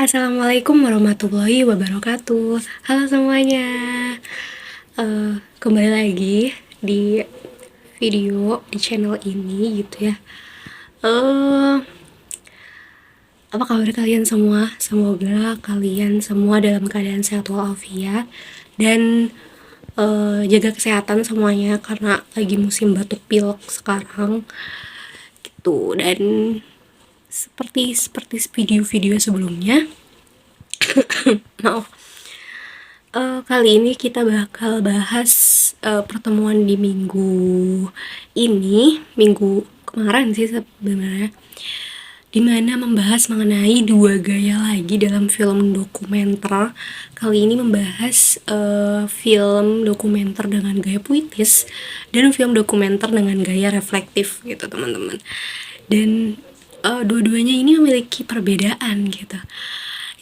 Assalamualaikum warahmatullahi wabarakatuh. Halo semuanya. Kembali lagi di video di channel ini gitu ya. Eh, Apa kabar kalian semua? Semoga kalian semua dalam keadaan sehat walafiat dan jaga kesehatan semuanya karena lagi musim batuk pilek sekarang gitu. Dan seperti video-video sebelumnya, maaf. Kali ini kita bakal bahas pertemuan di minggu ini, minggu kemarin sih sebenarnya, dimana membahas mengenai dua gaya lagi dalam film dokumenter. Kali ini membahas film dokumenter dengan gaya puitis dan film dokumenter dengan gaya reflektif gitu teman-teman. Dan dua-duanya ini memiliki perbedaan gitu.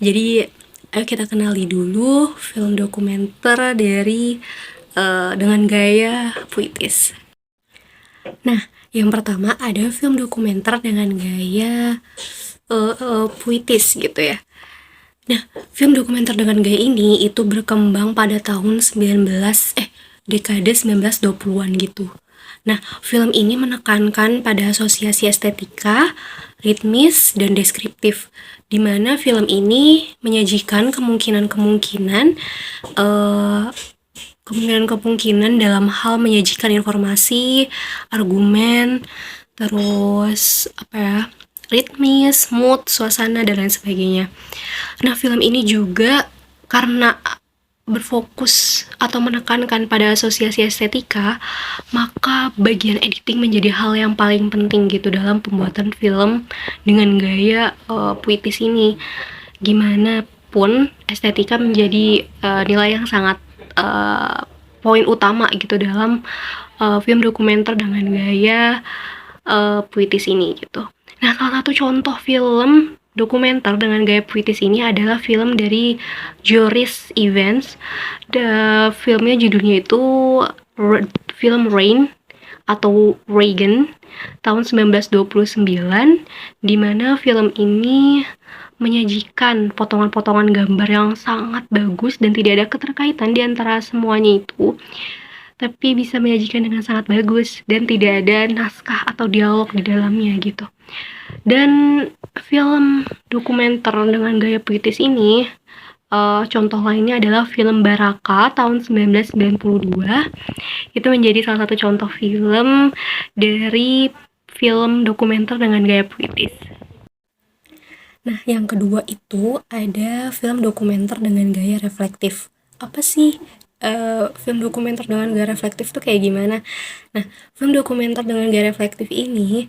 Jadi ayo kita kenali dulu film dokumenter dari dengan gaya puitis. Nah, yang pertama ada film dokumenter dengan gaya puitis gitu ya. Nah, film dokumenter dengan gaya ini itu berkembang pada tahun dekade 1920-an gitu. Nah, film ini menekankan pada asosiasi estetika, ritmis, dan deskriptif, di mana film ini menyajikan kemungkinan dalam hal menyajikan informasi, argumen, terus ritmis, mood, suasana, dan lain sebagainya. Nah, film ini juga karena berfokus atau menekankan pada asosiasi estetika, maka bagian editing menjadi hal yang paling penting gitu dalam pembuatan film dengan gaya puitis ini. Gimana pun estetika menjadi nilai yang sangat poin utama gitu dalam film dokumenter dengan gaya puitis ini gitu. Nah, salah satu contoh film dokumenter dengan gaya puitis ini adalah film dari Joris Evans. Filmnya judulnya itu film Rain atau Reagan tahun 1929, di mana film ini menyajikan potongan-potongan gambar yang sangat bagus dan tidak ada keterkaitan di antara semuanya itu, tapi bisa menyajikan dengan sangat bagus dan tidak ada naskah atau dialog di dalamnya gitu. Dan film dokumenter dengan gaya puitis ini, contoh lainnya adalah film Baraka tahun 1992. Itu menjadi salah satu contoh film dari film dokumenter dengan gaya puitis. Nah, yang kedua itu ada film dokumenter dengan gaya reflektif. Apa sih film dokumenter dengan gaya reflektif tuh kayak gimana? Nah, film dokumenter dengan gaya reflektif ini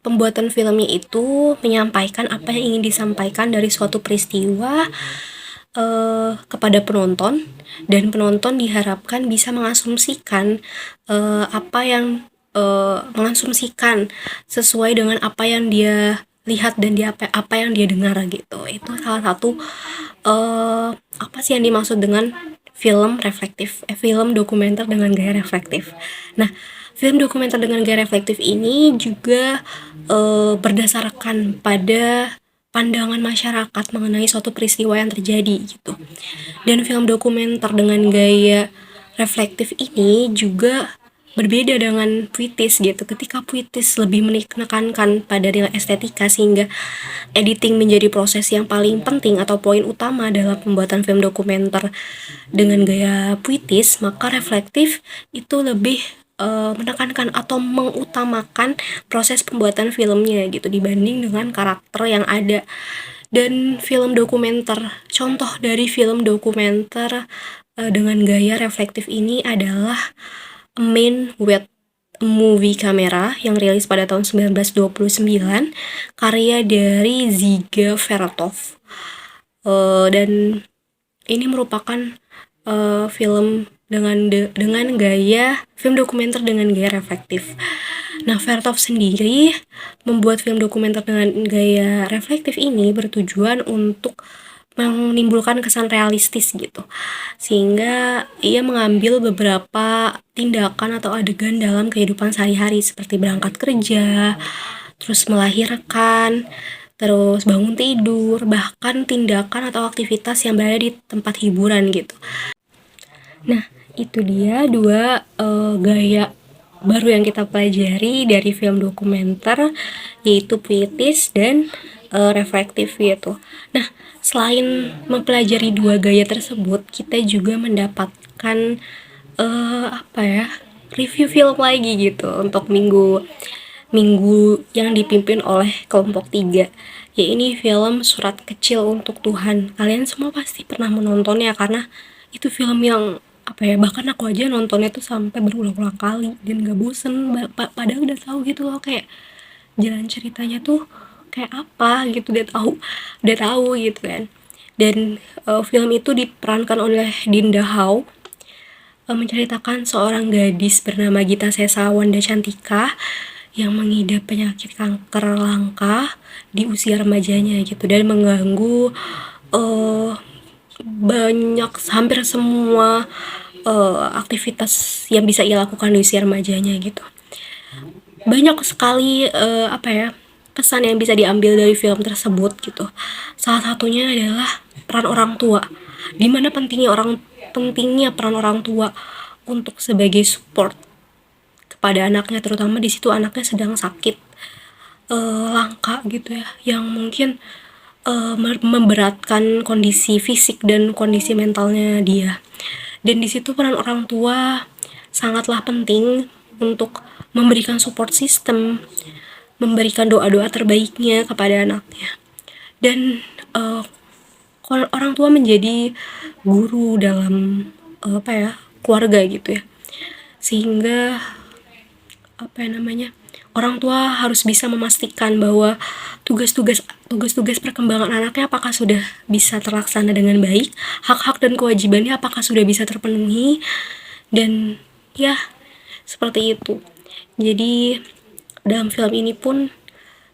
pembuatan filmnya itu menyampaikan apa yang ingin disampaikan dari suatu peristiwa kepada penonton, dan penonton diharapkan bisa mengasumsikan mengasumsikan sesuai dengan apa yang dia lihat dan apa yang dia dengar gitu. Itu salah satu apa sih yang dimaksud dengan film reflektif, film dokumenter dengan gaya reflektif. Nah, film dokumenter dengan gaya reflektif ini juga berdasarkan pada pandangan masyarakat mengenai suatu peristiwa yang terjadi gitu. Dan film dokumenter dengan gaya reflektif ini juga berbeda dengan puitis gitu. Ketika puitis lebih menekankan pada nilai estetika sehingga editing menjadi proses yang paling penting atau poin utama dalam pembuatan film dokumenter dengan gaya puitis, maka reflektif itu lebih menekankan atau mengutamakan proses pembuatan filmnya gitu dibanding dengan karakter yang ada. Dan film dokumenter, contoh dari film dokumenter dengan gaya reflektif ini adalah A Man with a Movie Camera yang rilis pada tahun 1929, karya dari Dziga Vertov. Dan ini merupakan film dengan gaya film dokumenter dengan gaya reflektif. Nah, Vertov sendiri membuat film dokumenter dengan gaya reflektif ini bertujuan untuk menimbulkan kesan realistis gitu, sehingga ia mengambil beberapa tindakan atau adegan dalam kehidupan sehari-hari seperti berangkat kerja, terus melahirkan, terus bangun tidur, bahkan tindakan atau aktivitas yang berada di tempat hiburan gitu. Nah, itu dia dua gaya baru yang kita pelajari dari film dokumenter, yaitu puitis dan reflektif gitu. Nah, selain mempelajari dua gaya tersebut, kita juga mendapatkan apa ya, review film lagi gitu untuk minggu minggu yang dipimpin oleh kelompok 3, ya ini film Surat Kecil untuk Tuhan. Kalian semua pasti pernah menontonnya karena itu film yang apa ya, bahkan aku aja nontonnya tuh sampai berulang-ulang kali dan gak bosen. Padahal udah tahu gitu loh, kayak jalan ceritanya tuh kayak apa gitu, udah tahu gitu kan. Dan film itu diperankan oleh Dinda Hau, menceritakan seorang gadis bernama Gita Sesa Wanda Cantika yang mengidap penyakit kanker langka di usia remajanya gitu, dan mengganggu eh, banyak, hampir semua aktivitas yang bisa ia lakukan di usia remajanya gitu. Banyak sekali apa ya, pesan yang bisa diambil dari film tersebut gitu. Salah satunya adalah peran orang tua, dimana pentingnya peran orang tua untuk sebagai support kepada anaknya, terutama di situ anaknya sedang sakit langka gitu ya, yang mungkin memberatkan kondisi fisik dan kondisi mentalnya dia. Dan di situ peran orang tua sangatlah penting untuk memberikan support system, memberikan doa-doa terbaiknya kepada anaknya. Dan orang tua menjadi guru dalam apa ya, keluarga gitu ya, sehingga apa ya namanya, orang tua harus bisa memastikan bahwa tugas-tugas perkembangan anaknya apakah sudah bisa terlaksana dengan baik, hak-hak dan kewajibannya apakah sudah bisa terpenuhi, dan ya seperti itu. Jadi dalam film ini pun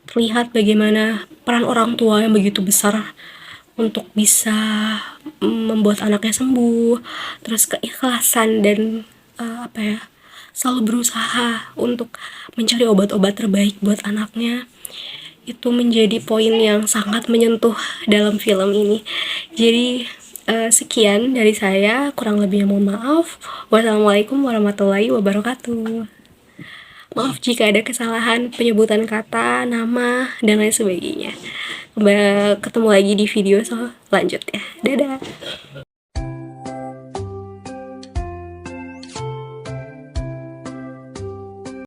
terlihat bagaimana peran orang tua yang begitu besar untuk bisa membuat anaknya sembuh, terus keikhlasan dan apa ya, selalu berusaha untuk mencari obat-obat terbaik buat anaknya, itu menjadi poin yang sangat menyentuh dalam film ini. Jadi sekian dari saya, kurang lebihnya mohon maaf. Wassalamualaikum warahmatullahi wabarakatuh. Maaf jika ada kesalahan penyebutan kata, nama, dan lain sebagainya. Ketemu lagi di video selanjutnya. Dadah.